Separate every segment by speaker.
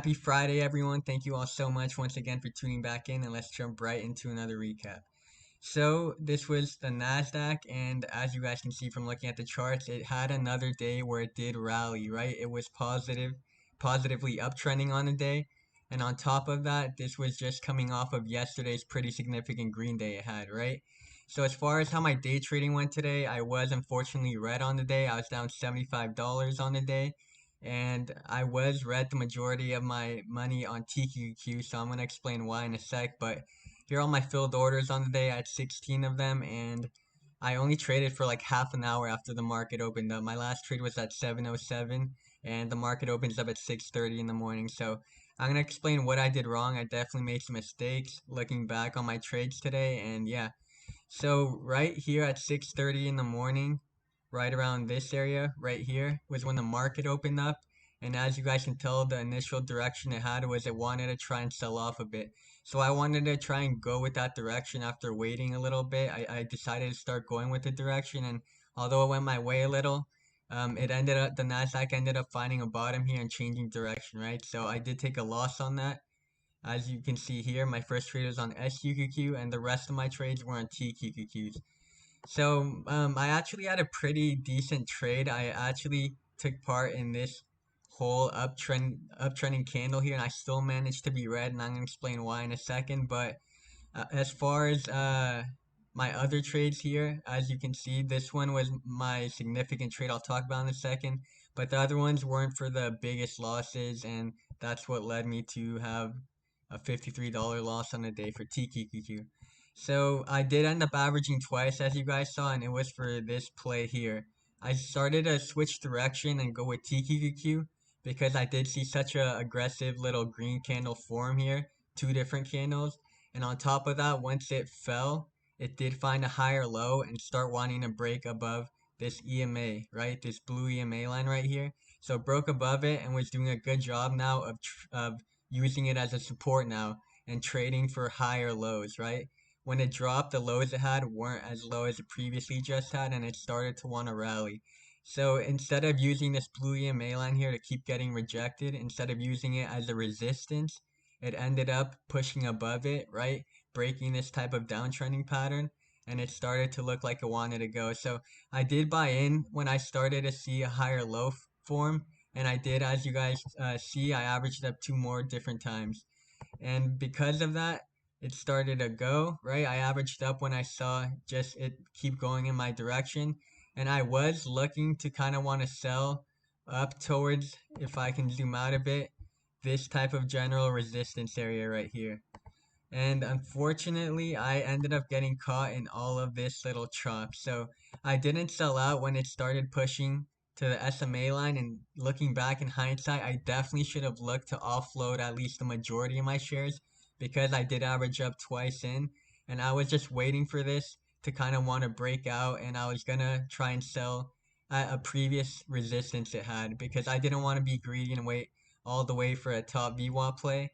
Speaker 1: Happy Friday, everyone. Thank you all so much once again for tuning back in, and let's jump right into another recap. So, this was the NASDAQ, and as you guys can see from looking at the charts, it had another day where it did rally, right? It was positively uptrending on the day. And on top of that, this was just coming off of yesterday's pretty significant green day it had, right? So, as far as how my day trading went today, I was unfortunately red on the day. I was down $75 on the day and I was red the majority of my money on TQQQ, so I'm going to explain why in a sec. But here are all my filled orders on the day. I had 16 of them, and I only traded for like half an hour after the market opened up. My last trade was at 7:07, and the market opens up at 6:30 in the morning. So I'm going to explain what I did wrong. I definitely made some mistakes looking back on my trades today, and yeah. So right here at 6:30 in the morning, right around this area right here was when the market opened up. And as you guys can tell, the initial direction it had was it wanted to try and sell off a bit. So I wanted to try and go with that direction after waiting a little bit. I decided to start going with the direction. And although it went my way a little, it ended up, the NASDAQ ended up finding a bottom here and changing direction, right? So I did take a loss on that. As you can see here, my first trade was on SQQQ and the rest of my trades were on TQQQs. So I actually had a pretty decent trade. I actually took part in this whole uptrending candle here, and I still managed to be red, and I'm gonna explain why in a second. But as far as my other trades here, as you can see, this one was my significant trade I'll talk about in a second. But the other ones weren't for the biggest losses, and that's what led me to have a $53 loss on the day for TQQQ. So I did end up averaging twice, as you guys saw, and it was for this play here. I started to switch direction and go with TQQQ because I did see such a aggressive little green candle form here, two different candles. And on top of that, once it fell, it did find a higher low and start wanting to break above this EMA, right? This blue EMA line right here. So it broke above it and was doing a good job now of using it as a support now and trading for higher lows, right? When it dropped, the lows it had weren't as low as it previously just had, and it started to want to rally. So instead of using this blue EMA line here to keep getting rejected, instead of using it as a resistance, it ended up pushing above it, right? Breaking this type of downtrending pattern, and it started to look like it wanted to go. So I did buy in when I started to see a higher low form, and I did, as you guys see, I averaged up two more different times. And because of that, it started to go, right? I averaged up when I saw just it keep going in my direction. And I was looking to kind of want to sell up towards, if I can zoom out a bit, this type of general resistance area right here. And unfortunately, I ended up getting caught in all of this little chop. So I didn't sell out when it started pushing to the SMA line. And looking back in hindsight, I definitely should have looked to offload at least the majority of my shares because I did average up twice in. And I was just waiting for this to kind of want to break out. And I was going to try and sell at a previous resistance it had because I didn't want to be greedy and wait all the way for a top VWAP play.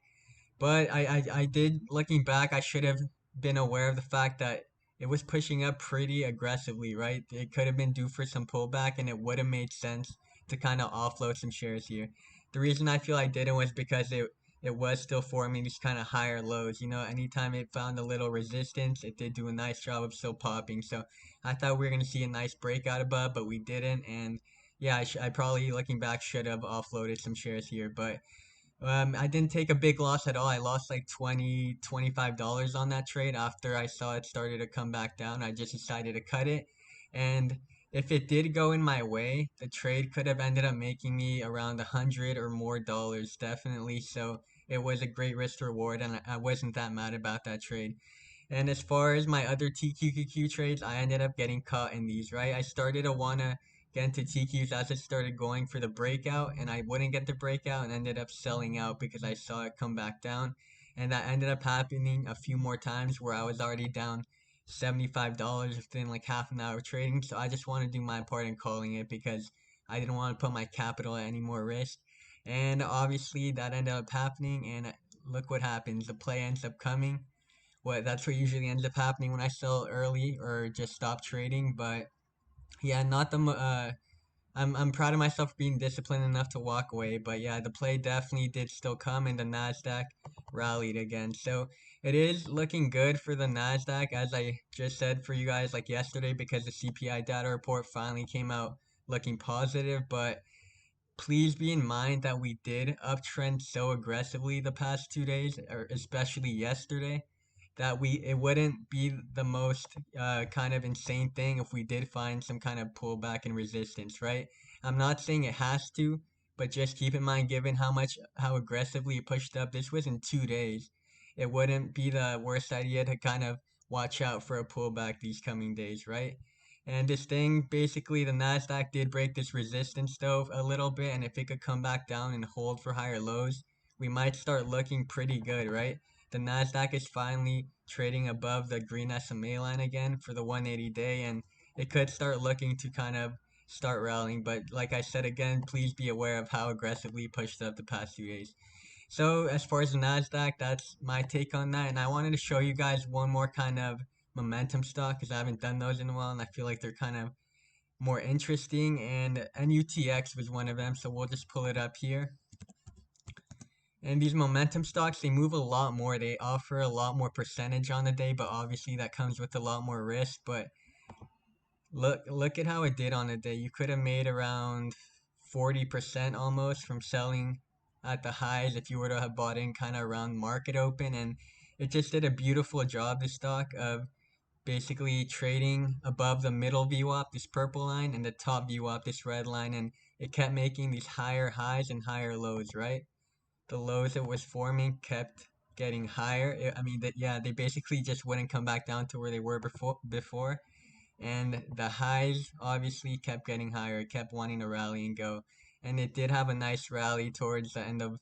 Speaker 1: But I did, looking back, I should have been aware of the fact that it was pushing up pretty aggressively, right? It could have been due for some pullback and it would have made sense to kind of offload some shares here. The reason I feel I didn't was because it was still forming these kind of higher lows. You know, anytime it found a little resistance, it did do a nice job of still popping. So I thought we were going to see a nice breakout above, but we didn't. And yeah, I probably, looking back, should have offloaded some shares here. But I didn't take a big loss at all. I lost like $25 on that trade after I saw it started to come back down. I just decided to cut it. And if it did go in my way, the trade could have ended up making me around 100 or more dollars, definitely. So it was a great risk to reward, and I wasn't that mad about that trade. And as far as my other TQQQ trades, I ended up getting caught in these, right? I started to want to get into TQs as it started going for the breakout, and I wouldn't get the breakout and ended up selling out because I saw it come back down. And that ended up happening a few more times where I was already down $75 within like half an hour of trading. So I just want to do my part in calling it because I didn't want to put my capital at any more risk. And obviously that ended up happening, and look what happens. The play ends up coming. That's what usually ends up happening when I sell early or just stop trading. But yeah, not I'm proud of myself for being disciplined enough to walk away. But yeah, the play definitely did still come, and the Nasdaq rallied again. So it is looking good for the Nasdaq, as I just said for you guys like yesterday, because the CPI data report finally came out looking positive. But please be in mind that we did uptrend so aggressively the past 2 days, or especially yesterday, that it wouldn't be the most kind of insane thing if we did find some kind of pullback and resistance, right? I'm not saying it has to, but just keep in mind, given how aggressively it pushed up, this was in 2 days. It wouldn't be the worst idea to kind of watch out for a pullback these coming days, right? And this thing, basically, the Nasdaq did break this resistance though a little bit, and if it could come back down and hold for higher lows, we might start looking pretty good, right? The Nasdaq is finally trading above the green SMA line again for the 180 day, and it could start looking to kind of start rallying. But like I said again, please be aware of how aggressively it pushed up the past 2 days. So as far as the Nasdaq, that's my take on that. And I wanted to show you guys one more kind of momentum stock because I haven't done those in a while, and I feel like they're kind of more interesting. And NUTX was one of them, so we'll just pull it up here. And these momentum stocks, they move a lot more. They offer a lot more percentage on the day, but obviously that comes with a lot more risk. But look at how it did on the day. You could have made around 40% almost from selling at the highs if you were to have bought in kind of around market open. And it just did a beautiful job, this stock, of basically trading above the middle VWAP, this purple line, and the top VWAP, this red line. And it kept making these higher highs and higher lows, right? The lows it was forming kept getting higher. I mean, that yeah, they basically just wouldn't come back down to where they were before, and the highs obviously kept getting higher. It kept wanting to rally and go, and it did have a nice rally towards the end of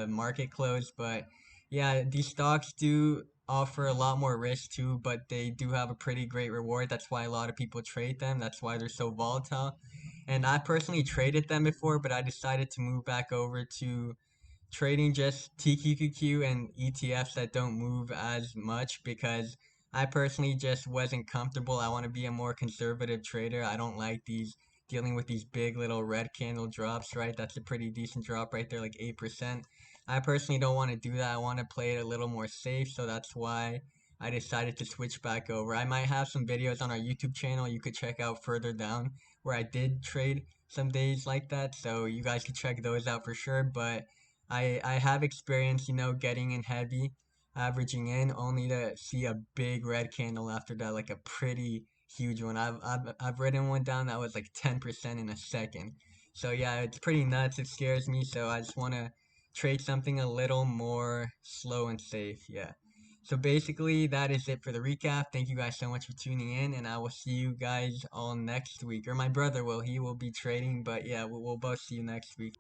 Speaker 1: market close. But yeah, these stocks do offer a lot more risk too, but they do have a pretty great reward. That's why a lot of people trade them. That's why they're so volatile. And I personally traded them before, but I decided to move back over to trading just TQQQ and ETFs that don't move as much because I personally just wasn't comfortable. I want to be a more conservative trader. I don't like these dealing with these big little red candle drops, right? That's a pretty decent drop right there, like 8%. I personally don't want to do that. I want to play it a little more safe, so that's why I decided to switch back over. I might have some videos on our YouTube channel you could check out further down where I did trade some days like that, so you guys can check those out for sure. But I have experience, getting in heavy, averaging in, only to see a big red candle after that, like a pretty huge one. I've ridden one down that was like 10% in a second. So yeah, it's pretty nuts. It scares me. So I just want to trade something a little more slow and safe. Yeah. So basically, that is it for the recap. Thank you guys so much for tuning in, and I will see you guys all next week. Or my brother will. He will be trading, but yeah, we'll both see you next week.